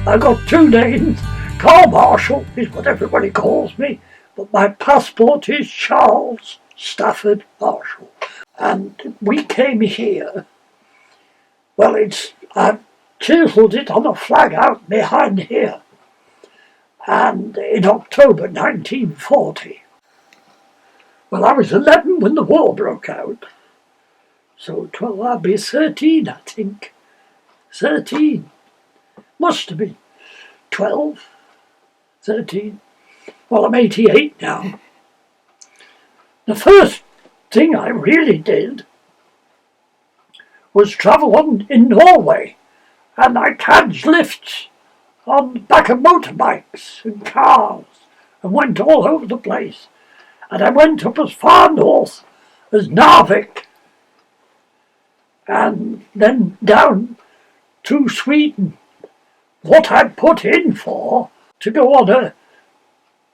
I got two names. Carl Marshall is what everybody calls me, but my passport is Charles Stafford Marshall. And we came here, well, I've chiselled it on a flag out behind here, and in October 1940. Well, I was 11 when the war broke out, so I'll be 13, I think. 13. Must have been 12, 13. Well, I'm 88 now. The first thing I really did was travel in Norway, and I cadged lifts on the back of motorbikes and cars and went all over the place. And I went up as far north as Narvik and then down to Sweden. What I'd put in for to go on a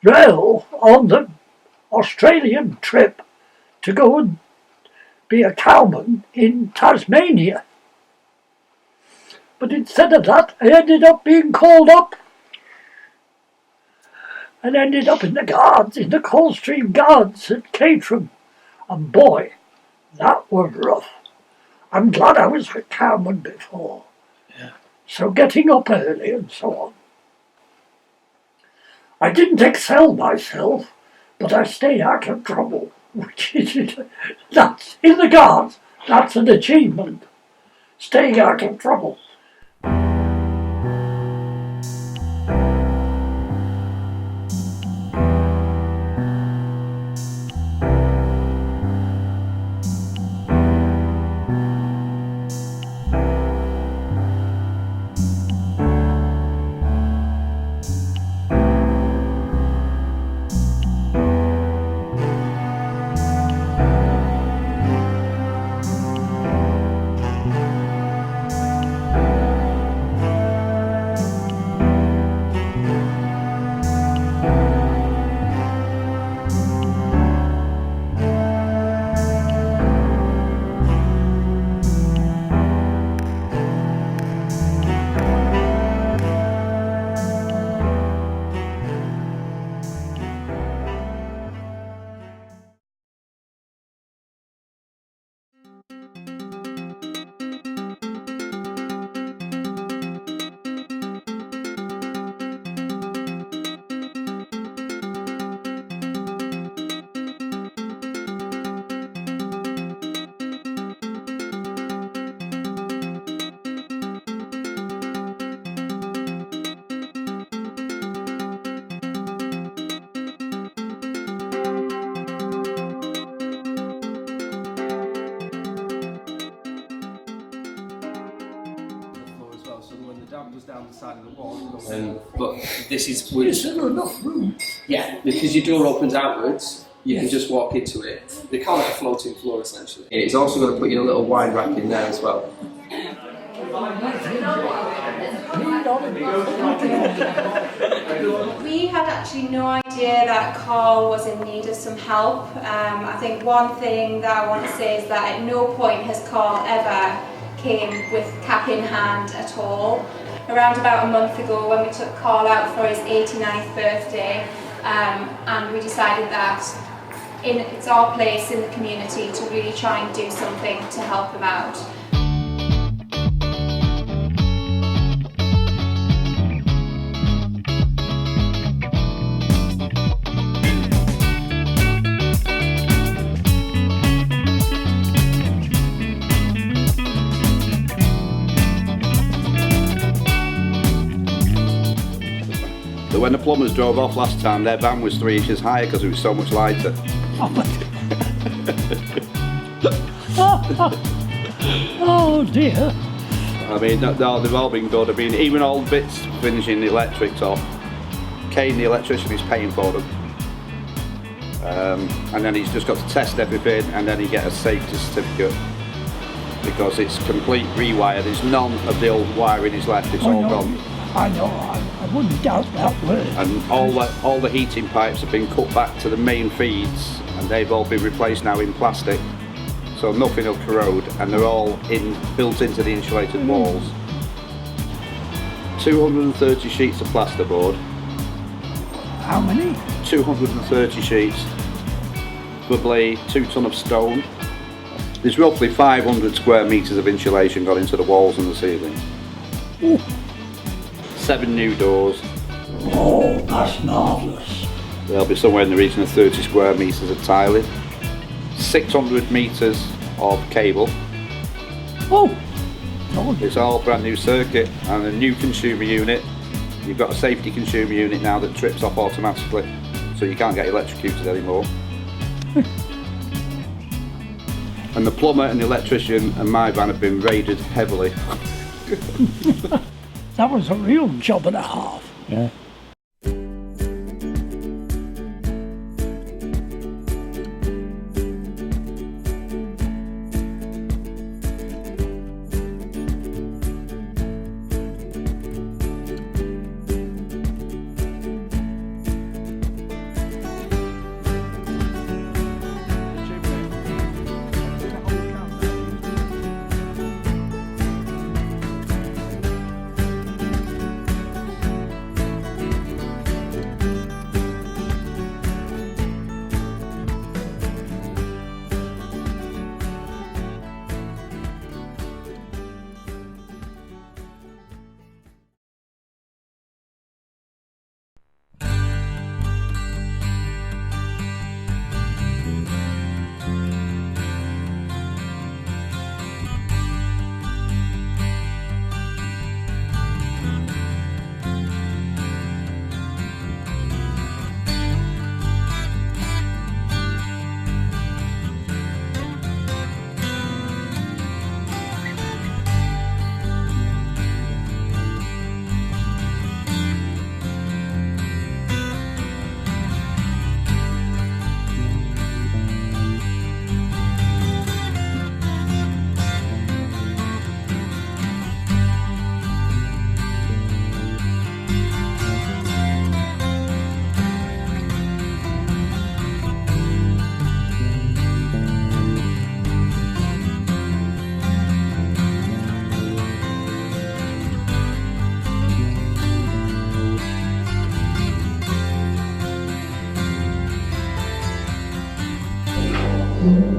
rail on the Australian trip to go and be a cowman in Tasmania. But instead of that, I ended up being called up and ended up in the Guards, in the Coldstream Guards at Caterham. And boy, that was rough. I'm glad I was a cowman before. Yeah. So getting up early and so on. I didn't excel myself, but I stayed out of trouble, which is, that's, in the Guards, that's an achievement. Staying out of trouble. Was down the side of the wall. But this is Is there enough room? Yeah, because your door opens outwards, you can just walk into it. They call it a floating floor essentially. And it's also going to put your little wine rack in there as well. We had actually no idea that Carl was in need of some help. I think one thing that I want to say is that at no point has Carl ever came with cap in hand at all. Around about a month ago when we took Carl out for his 89th birthday and we decided that it's our place in the community to really try and do something to help him out. When the plumbers drove off last time, their van was 3 inches higher because it was so much lighter. Oh dear. I mean, they've all been good. I mean, even all the bits finishing the electrics off, Kane, the electrician, is paying for them. And then he's just got to test everything and then he gets a safety certificate because it's complete rewire. There's none of the old wiring is left, it's all gone. I know, I wouldn't doubt that word. And all the heating pipes have been cut back to the main feeds and they've all been replaced now in plastic. So nothing will corrode and they're all built into the insulated walls. 230 sheets of plasterboard. How many? 230 sheets. Probably 2 ton of stone. There's roughly 500 square metres of insulation gone into the walls and the ceiling. Ooh. 7 new doors. Oh, that's marvellous. There'll be somewhere in the region of 30 square metres of tiling. 600 metres of cable. Oh, Lord. It's all brand new circuit and a new consumer unit. You've got a safety consumer unit now that trips off automatically, so you can't get electrocuted anymore. And the plumber and the electrician and my van have been raided heavily. That was a real job and a half. Yeah.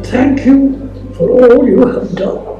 Thank you for all you have done.